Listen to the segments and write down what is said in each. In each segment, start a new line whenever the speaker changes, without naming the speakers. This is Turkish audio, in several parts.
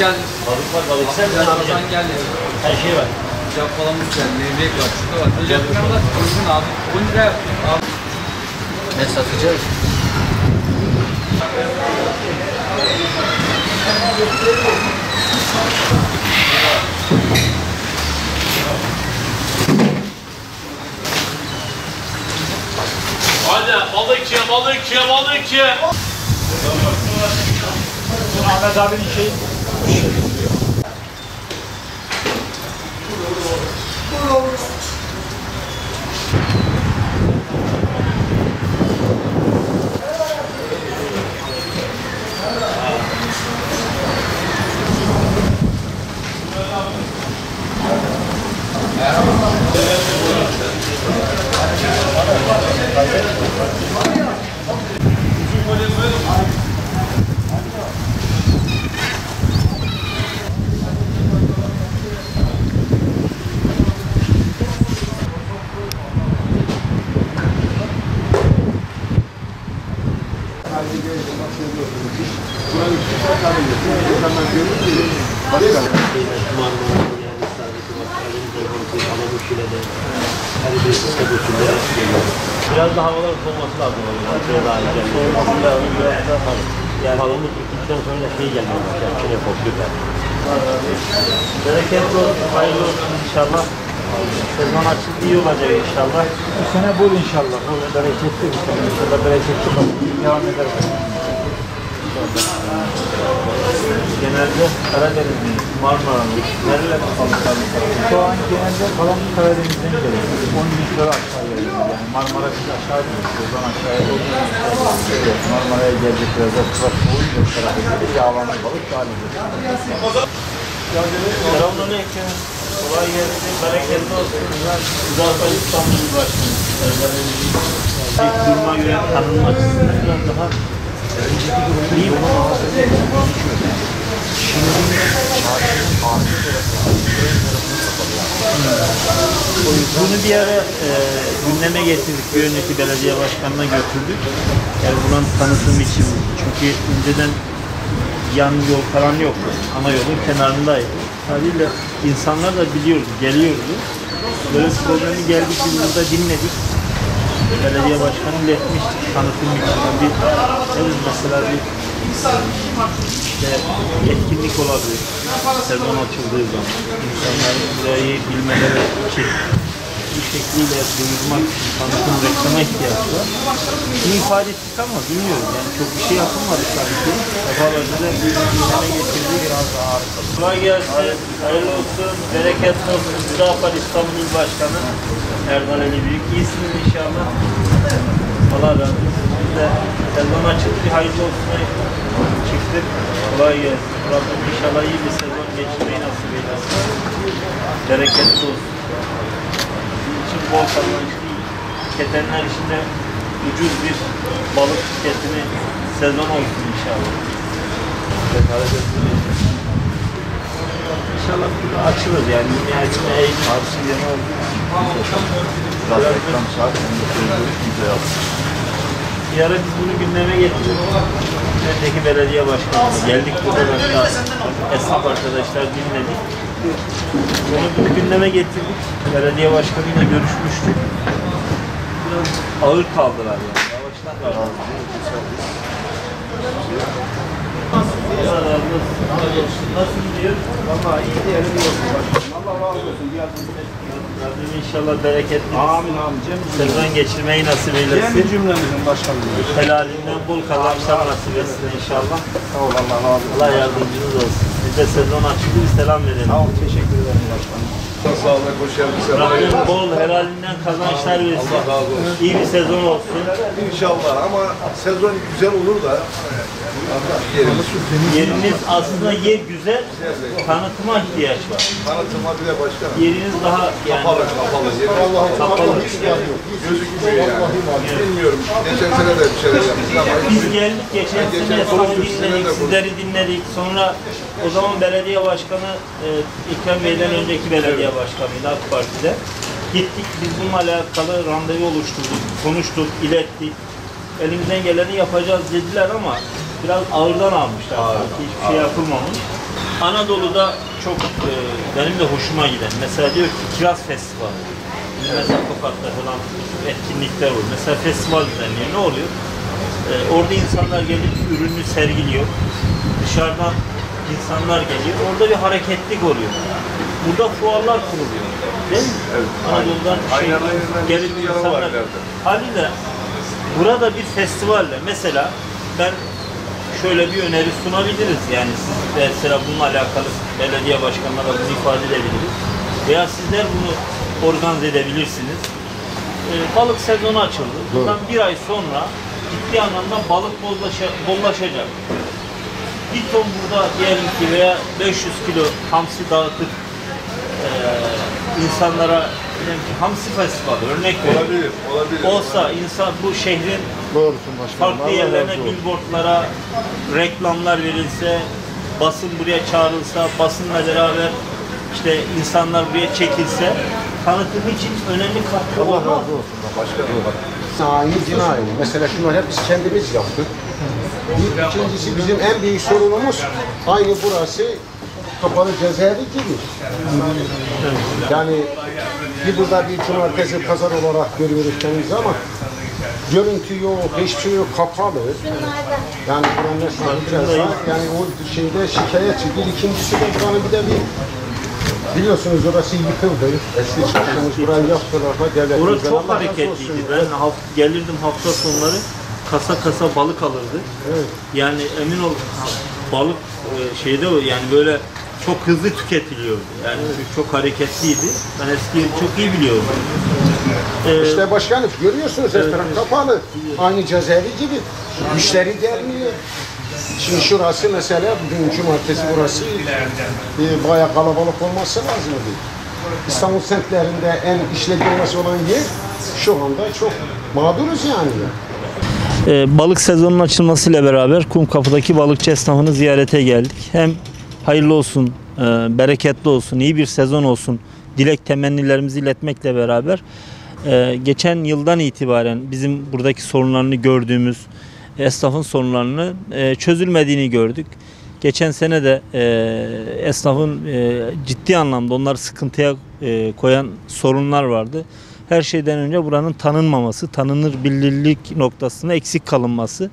geldiniz.
Balık var, balık sen mi
Birazdan geldi.
Her şey var.
Sıcak falanımız geldi. Levrek var. Şurada var. Sıcak falanlar uygun abi. 10 lira yaptım abi.
Ne satacağız?
Hadi balık ye, balık ye, balık ye.
Ahmet abinin şeyi.
Biraz da havalar soğuması lazım. Soğuması lazım. Yani balımız bittikten sonra da şey gelmeye başlar. Yine kokuyor. Bereketli olsun, hayırlı olsun inşallah. Sezon açık iyi olacak inşallah.
Bu sene bol inşallah. Bol bereketli bir sene. İnşallah bereketli balık devam eder.
Genelde Karadeniz'in, Marmara'nın, nerelerde balıklarını satıyoruz?
Şu an genelde kalan Karadeniz'den geliyor. 10 litre aşağı geliyor. Yani Marmara biz aşağı gidiyor. Oradan aşağıya doğru Marmara'ya gelecek biraz da sıra soğuyunca bu tarafa gelir. Yağlanan balık galip ediyor.
Selamünaleyküm. Kolay gelsin, bereketli olsun. Uzaktan İstanbul başkanı. İlk duruma göre tanınma açısından biraz daha iyi mi? Bunu bir ara gündeme getirdik. Bir önceki belediye başkanına götürdük. Yani bunun tanıtım için. Çünkü önceden yan yol falan yoktu. Ana yolun kenarındaydı. Haliyle insanlar da biliyordu, geliyordu. Böyle problemi geldik, biz burada dinledik. Belediye başkanı iletmiştik tanıtım için. Evet, mesela bir etkinlik olabilir. Sezon açıldığı zaman. İnsanların burayı bilmeleri için bir şekliyle duyurmak için tanıtım reklama ihtiyaç var. Bunu ifade ettik ama bilmiyorum. Yani çok bir şey yapılmadı sanki. Defalarca da bir gündeme getirdik. Biraz daha harika. Kolay gelsin, hayırlı olsun, bereketli olsun. Müdafaa İstanbul İl Başkanı Erdal Ali Büyük. İyisiniz inşallah. Allah razı olsun. Biz de sezon açıldı, hayırlı olsun. Çıktık. Kolay gelsin. Rabbim inşallah iyi bir sezon geçirmeyi nasip eylesin. Bereketli olsun. İçin bol kazançlı, tüketenler için de ucuz bir balık tüketimi sezon olsun inşallah. İnşallah açılır yani. Nihayetinde Eylül Arsilya'na oldu.
Biraz reklam saat,
Bir ara biz bunu gündeme getirdik. Öndeki belediye başkanı geldik burada da esnaf arkadaşlar dinledik. Bunu gündeme getirdik. Belediye başkanıyla görüşmüştük. Biraz ağır kaldılar yani. Yavaştan kaldılar. Nasıl gidiyor?
Vallahi iyi diyelim yok. Allah razı olsun.
Rabbim inşallah bereketli.
Amin amin.
Sezon geçirmeyi nasip eylesin.
Kendi cümlemizin başkanım.
Helalinden bol kazançlar nasip etsin inşallah.
Sağ ol, Allah razı olsun.
Allah yardımcınız olsun. Biz de sezon açıldı, bir selam verelim.
Sağ ol, teşekkür ederim başkanım.
Sağ olun, hoş geldiniz.
Rabbim bol helalinden kazançlar versin.
Allah razı olsun.
İyi bir sezon olsun.
İnşallah ama sezon güzel olur da
Yeriniz aslında yer güzel, tanıtıma ihtiyaç var.
tanıtıma bile başkanım.
Yeriniz daha yani
Kapalı.
kapalı.
Gözükmüyor yani. Bilmiyorum. Geçen sene de bir şeyler yaptık ama
Biz geldik geçen sene sonra
konuştuk, sizinle
dinledik,
de
sizleri dinledik. Sonra o zaman belediye başkanı İkrem Bey'den önceki belediye başkanıydı AK Parti'de. Gittik biz bununla alakalı randevu oluşturduk, konuştuk, ilettik. Elimizden geleni yapacağız dediler ama biraz ağırdan almışlar. Hiçbir şey yapılmamış. Anadolu'da çok benim de hoşuma giden, mesela diyor ki Kiraz Festivali. Mesela Tokat'ta falan etkinlikler olur. Mesela festival düzenliyor. Ne oluyor? Orada insanlar gelip ürünü sergiliyor. Dışarıdan insanlar geliyor. Orada bir hareketlik oluyor. Burada fuarlar kuruluyor. Değil mi?
Evet.
Anadolu'dan gelip insanlar. Haliyle burada bir festivalle mesela ben şöyle bir öneri sunabiliriz. Yani siz mesela bununla alakalı belediye başkanına da bunu ifade edebiliriz. Veya sizler bunu organize edebilirsiniz. Balık sezonu açıldı. Bundan bir ay sonra ciddi anlamda balık bollaşacak. Bir ton burada diyelim ki veya 500 kilo hamsi dağıtıp insanlara diyelim ki hamsi festivali örnek veriyorum.
Olabilir.
Olsa insan bu şehrin
Doğrusun başkanım.
farklı yerlerine billboardlara reklamlar verilse, basın buraya çağrılsa, basınla beraber işte insanlar buraya çekilse tanıtım için önemli katkı
Allah
olmaz.
razı olsun.
Başkanım bak.
Aynı yine aynı. Mesela şunları hep biz kendimiz yaptık. İkincisi bizim en büyük sorunumuz aynı burası kapalı cezaevi gibi. Yani bir burada bir cumartesi pazar olarak görüyoruz kendimizi ama görüntü yok, hiçbir şey yok, kapalı. Yani buranın esnafı biraz daha yani o şeyde şikayetçi. İkincisi de buranın bir de biliyorsunuz orası yıkıldı. Eski çıkışımız burayı yaptılar da devlet.
Orası çok hareketliydi. Ben gelirdim hafta sonları kasa kasa balık alırdı.
Evet.
Yani emin ol balık şeyde yani böyle çok hızlı tüketiliyordu. Yani çok hareketliydi. Ben eskiyi çok iyi biliyorum.
İşte başkanım görüyorsunuz her taraf kapalı. Aynı cezaevi gibi. Müşteri gelmiyor. Şimdi şurası mesela bugün cumartesi burası bayağı kalabalık olması lazım. İstanbul semtlerinde en işlek olan yer şu anda çok mağduruz yani.
Balık sezonunun açılmasıyla beraber Kumkapı'daki balıkçı esnafını ziyarete geldik. Hem hayırlı olsun, bereketli olsun, iyi bir sezon olsun dilek temennilerimizi iletmekle beraber geçen yıldan itibaren bizim buradaki sorunlarını gördüğümüz esnafın sorunlarını çözülmediğini gördük. Geçen sene de esnafın ciddi anlamda onları sıkıntıya koyan sorunlar vardı. Her şeyden önce buranın tanınmaması, tanınır bilinirlik noktasında eksik kalınması.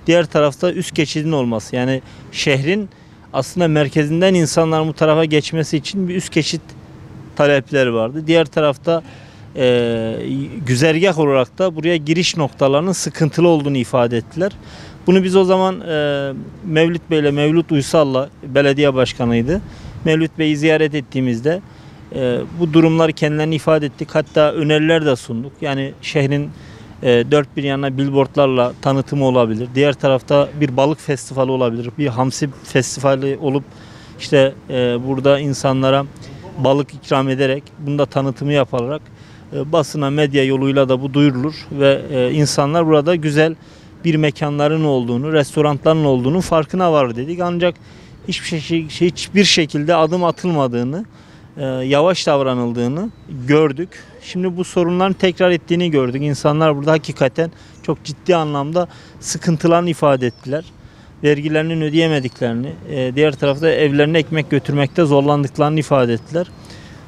Diğer tarafta üst geçidin olması. Yani şehrin aslında merkezinden insanların bu tarafa geçmesi için bir üst geçit talepleri vardı. Diğer tarafta güzergah olarak da buraya giriş noktalarının sıkıntılı olduğunu ifade ettiler. Bunu biz o zaman Mevlüt Bey'le, Mevlüt Uysal'la belediye başkanıydı. Mevlüt Bey'i ziyaret ettiğimizde bu durumları kendilerine ifade ettik. Hatta öneriler de sunduk. Yani şehrin dört bir yanına billboardlarla tanıtımı olabilir. Diğer tarafta bir balık festivali olabilir. Bir hamsi festivali olup işte burada insanlara balık ikram ederek bunda tanıtımı yapılarak basına, medya yoluyla da bu duyurulur ve insanlar burada güzel bir mekanların olduğunu, restoranların olduğunu farkına var dedik. Ancak hiçbir şekilde adım atılmadığını, yavaş davranıldığını gördük. Şimdi bu sorunların tekrar ettiğini gördük. İnsanlar burada hakikaten çok ciddi anlamda sıkıntılarını ifade ettiler. Vergilerini ödeyemediklerini, diğer tarafta evlerine ekmek götürmekte zorlandıklarını ifade ettiler.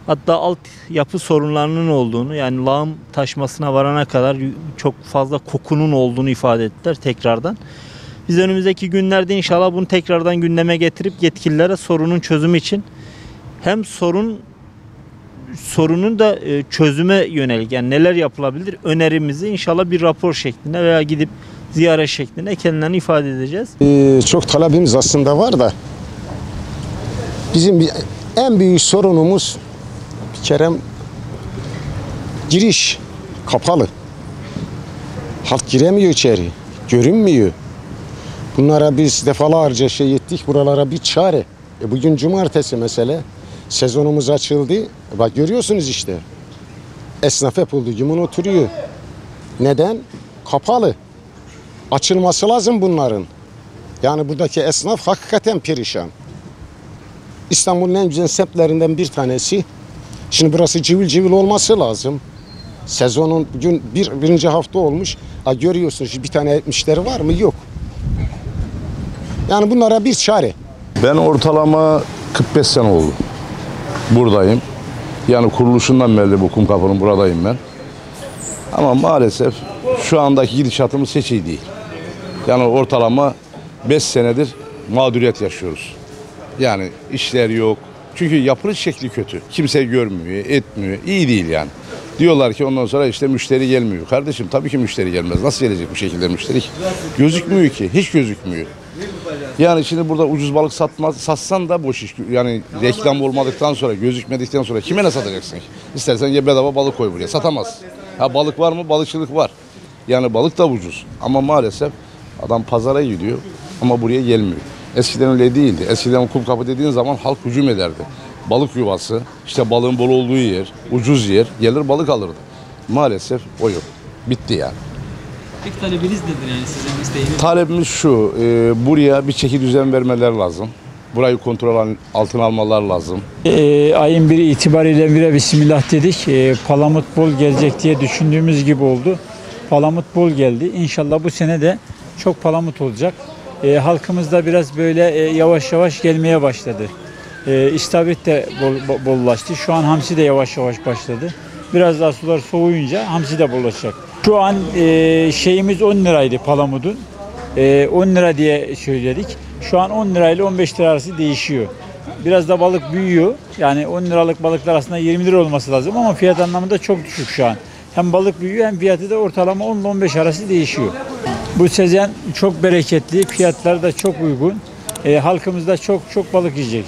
Hatta altyapı sorunlarının olduğunu, yani lağım taşmasına varana kadar çok fazla kokunun olduğunu ifade ettiler tekrardan. Biz önümüzdeki günlerde inşallah bunu tekrardan gündeme getirip yetkililere sorunun çözümü için hem sorunun da çözüme yönelik, yani neler yapılabilir önerimizi inşallah bir rapor şeklinde veya gidip ziyaret şeklinde kendilerini ifade edeceğiz.
Çok talebimiz aslında var da bizim en büyük sorunumuz bir kere giriş kapalı. Halk giremiyor içeri, görünmüyor. Bunlara biz defalarca şey ettik, buralara bir çare. Bugün cumartesi mesela, sezonumuz açıldı. Bak görüyorsunuz işte, esnaf hep olduğu gibi oturuyor. Neden? Kapalı. Açılması lazım bunların. Yani buradaki esnaf hakikaten perişan. İstanbul'un en güzel semtlerinden bir tanesi. Şimdi burası cıvıl cıvıl olması lazım. Sezonun bugün birinci hafta olmuş. Görüyorsunuz bir tane müşteri var mı? Yok. Yani bunlara bir çare.
Ben ortalama 45 sene oldu. Buradayım. Yani kuruluşundan beri bu Kumkapı'nın buradayım ben. Ama maalesef şu andaki gidişatımız hiç iyi değil. Yani ortalama 5 senedir mağduriyet yaşıyoruz. Yani işler yok. Çünkü yapılış şekli kötü. Kimse görmüyor, etmiyor. İyi değil yani. Diyorlar ki ondan sonra işte müşteri gelmiyor. Kardeşim tabii ki müşteri gelmez. Nasıl gelecek bu şekilde müşteri? Gözükmüyor ki. Hiç gözükmüyor. Yani şimdi burada ucuz balık satsan da boş iş. Yani reklam olmadıktan sonra, gözükmedikten sonra kime ne satacaksın ki? İstersen ye bedava balık koy buraya. Satamaz. Ha balık var mı? Balıkçılık var. Yani balık da ucuz. Ama maalesef adam pazara gidiyor ama buraya gelmiyor. Eskiden öyle değildi. Eskiden Kumkapı dediğin zaman halk hücum ederdi. Balık yuvası, işte balığın bol olduğu yer, ucuz yer, gelir balık alırdı. Maalesef o yok. Bitti yani.
Peki talebiniz nedir yani sizin isteğiniz?
Talebimiz şu, buraya bir çeki düzen vermeler lazım. Burayı kontrol altına almalar lazım.
Ayın 1'i itibariyle bire bismillah dedik. Palamut bol gelecek diye düşündüğümüz gibi oldu. Palamut bol geldi. İnşallah bu sene de çok palamut olacak. Halkımız da biraz böyle yavaş yavaş gelmeye başladı. İstavrit de bollaştı. Şu an hamsi de yavaş yavaş başladı. Biraz daha sular soğuyunca hamsi de bollaşacak. Şu an şeyimiz 10 liraydı palamudun. 10 lira diye söyledik. Şu an 10 lirayla 15 lira arası değişiyor. Biraz da balık büyüyor. Yani 10 liralık balıklar aslında 20 lira olması lazım ama fiyat anlamında çok düşük şu an. Hem balık büyüyor hem fiyatı da ortalama 10 ile 15 arası değişiyor. Bu sezon çok bereketli, fiyatlar da çok uygun. Halkımız da çok balık yiyecek.